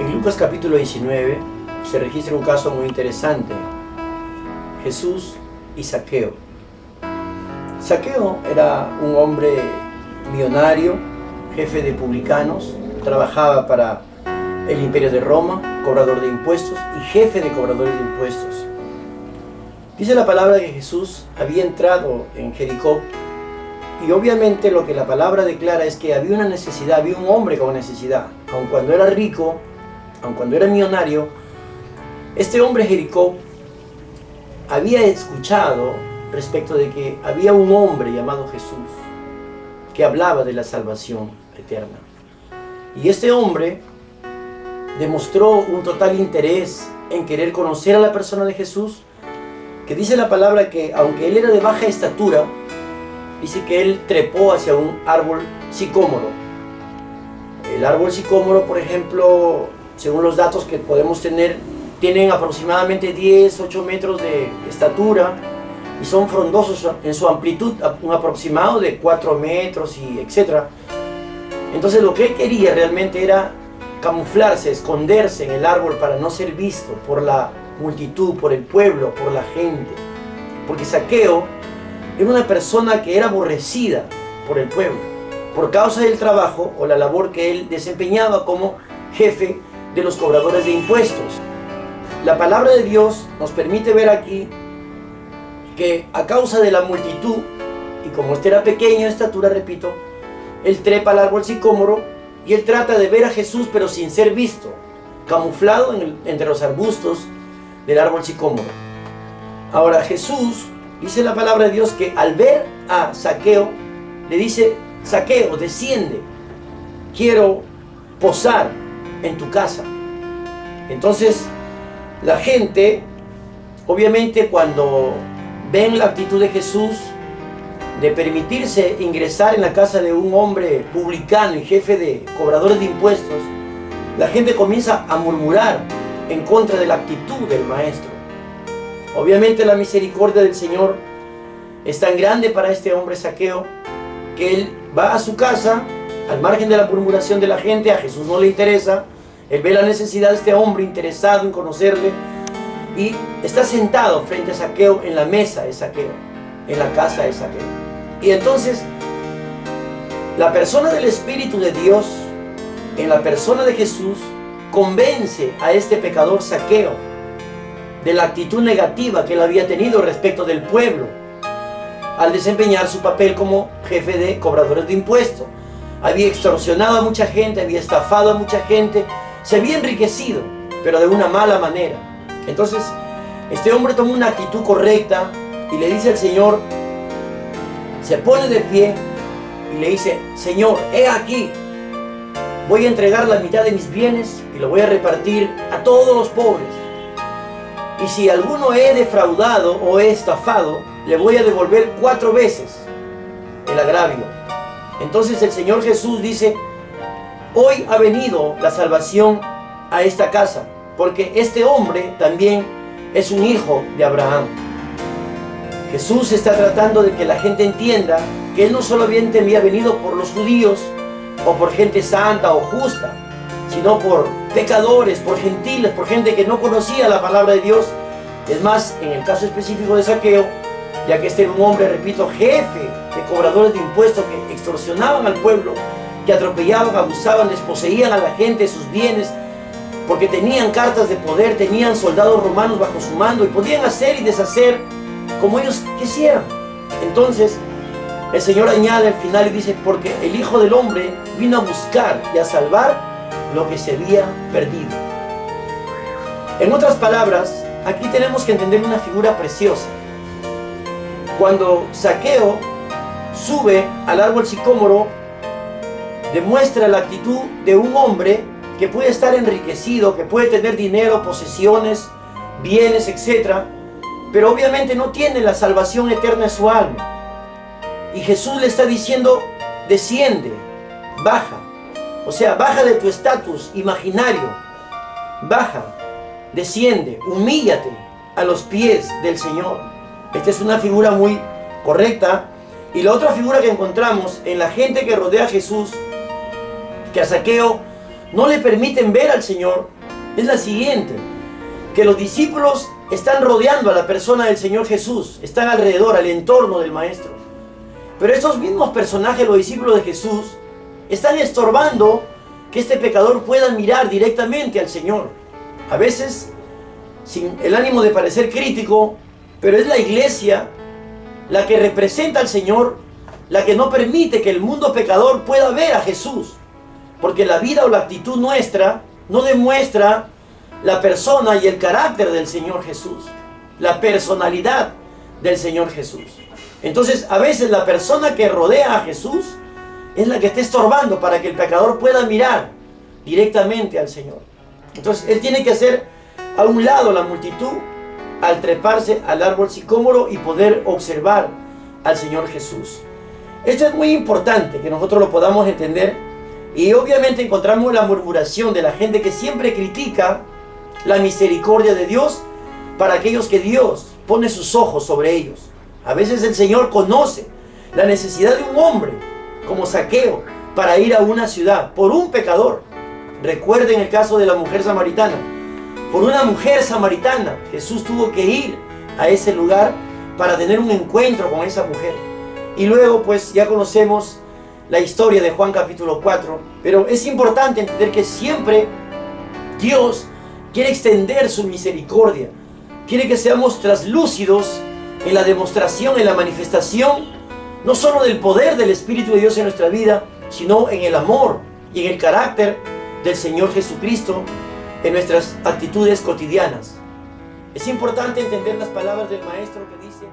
En Lucas capítulo 19 se registra un caso muy interesante: Jesús y Zaqueo. Zaqueo era un hombre millonario, jefe de publicanos, trabajaba para el imperio de Roma, cobrador de impuestos y jefe de cobradores de impuestos. Dice la palabra que Jesús había entrado en Jericó y obviamente lo que la palabra declara es que había una necesidad, había un hombre con necesidad. Aun cuando era rico, aun cuando era millonario, este hombre Jericó había escuchado respecto de que había un hombre llamado Jesús que hablaba de la salvación eterna. Y este hombre demostró un total interés en querer conocer a la persona de Jesús, que dice la palabra que aunque él era de baja estatura, dice que él trepó hacia un árbol sicómoro. El árbol sicómoro, por ejemplo, según los datos que podemos tener, tienen aproximadamente 8 metros de estatura y son frondosos en su amplitud, un aproximado de 4 metros y etc. Entonces lo que él quería realmente era camuflarse, esconderse en el árbol para no ser visto por la multitud, por el pueblo, por la gente. Porque Zaqueo era una persona que era aborrecida por el pueblo por causa del trabajo o la labor que él desempeñaba como jefe de los cobradores de impuestos. La palabra de Dios nos permite ver aquí que a causa de la multitud, y como este era pequeño de estatura, repito, él trepa al árbol sicómoro y él trata de ver a Jesús pero sin ser visto, camuflado entre los arbustos del árbol sicómoro. Ahora Jesús, dice la palabra de Dios, que al ver a Zaqueo, le dice: Zaqueo, desciende, quiero posar en tu casa. Entonces la gente, obviamente, cuando ven la actitud de Jesús de permitirse ingresar en la casa de un hombre publicano y jefe de cobradores de impuestos, la gente comienza a murmurar en contra de la actitud del maestro. Obviamente la misericordia del Señor es tan grande para este hombre Zaqueo que él va a su casa al margen de la murmuración de la gente. A Jesús no le interesa, él ve la necesidad de este hombre interesado en conocerle y está sentado frente a Zaqueo en la mesa de Zaqueo, en la casa de Zaqueo. Y entonces la persona del Espíritu de Dios, en la persona de Jesús, convence a este pecador Zaqueo de la actitud negativa que él había tenido respecto del pueblo al desempeñar su papel como jefe de cobradores de impuestos. Había extorsionado a mucha gente, había estafado a mucha gente, se había enriquecido, pero de una mala manera. Entonces este hombre toma una actitud correcta y le dice al Señor, se pone de pie y le dice: Señor, he aquí, voy a entregar la mitad de mis bienes y lo voy a repartir a todos los pobres. Y si alguno he defraudado o he estafado, le voy a devolver 4 veces el agravio. Entonces el Señor Jesús dice: hoy ha venido la salvación a esta casa, porque este hombre también es un hijo de Abraham. Jesús está tratando de que la gente entienda que Él no solamente había venido por los judíos o por gente santa o justa, sino por pecadores, por gentiles, por gente que no conocía la palabra de Dios. Es más, en el caso específico de Zaqueo, ya que este era un hombre, repito, jefe de cobradores de impuestos que extorsionaban al pueblo, que atropellaban, abusaban, desposeían a la gente de sus bienes, porque tenían cartas de poder, tenían soldados romanos bajo su mando y podían hacer y deshacer como ellos quisieran. Entonces el Señor añade al final y dice: porque el Hijo del Hombre vino a buscar y a salvar lo que se había perdido. En otras palabras, aquí tenemos que entender una figura preciosa. Cuando Zaqueo sube al árbol sicómoro, demuestra la actitud de un hombre que puede estar enriquecido, que puede tener dinero, posesiones, bienes, etc., pero obviamente no tiene la salvación eterna en su alma. Y Jesús le está diciendo: desciende, baja. O sea, baja de tu estatus imaginario, baja, desciende, humíllate a los pies del Señor. Esta es una figura muy correcta. Y la otra figura que encontramos en la gente que rodea a Jesús, que a Zaqueo no le permiten ver al Señor es la siguiente: que los discípulos están rodeando a la persona del Señor Jesús, están alrededor, al entorno del Maestro. Pero estos mismos personajes, los discípulos de Jesús, están estorbando que este pecador pueda mirar directamente al Señor. A veces, sin el ánimo de parecer crítico, pero es la iglesia la que representa al Señor, la que no permite que el mundo pecador pueda ver a Jesús. Porque la vida o la actitud nuestra no demuestra la persona y el carácter del Señor Jesús, la personalidad del Señor Jesús. Entonces, a veces la persona que rodea a Jesús es la que está estorbando para que el pecador pueda mirar directamente al Señor. Entonces, Él tiene que hacer a un lado la multitud al treparse al árbol sicómoro y poder observar al Señor Jesús. Esto es muy importante que nosotros lo podamos entender, y obviamente encontramos la murmuración de la gente que siempre critica la misericordia de Dios para aquellos que Dios pone sus ojos sobre ellos. A veces el Señor conoce la necesidad de un hombre como Zaqueo para ir a una ciudad por un pecador. Recuerden el caso de la mujer samaritana. Por una mujer samaritana Jesús tuvo que ir a ese lugar para tener un encuentro con esa mujer. Y luego pues ya conocemos la historia de Juan capítulo 4. Pero es importante entender que siempre Dios quiere extender su misericordia. Quiere que seamos traslúcidos en la demostración, en la manifestación, no solo del poder del Espíritu de Dios en nuestra vida, sino en el amor y en el carácter del Señor Jesucristo en nuestras actitudes cotidianas. Es importante entender las palabras del Maestro que dice: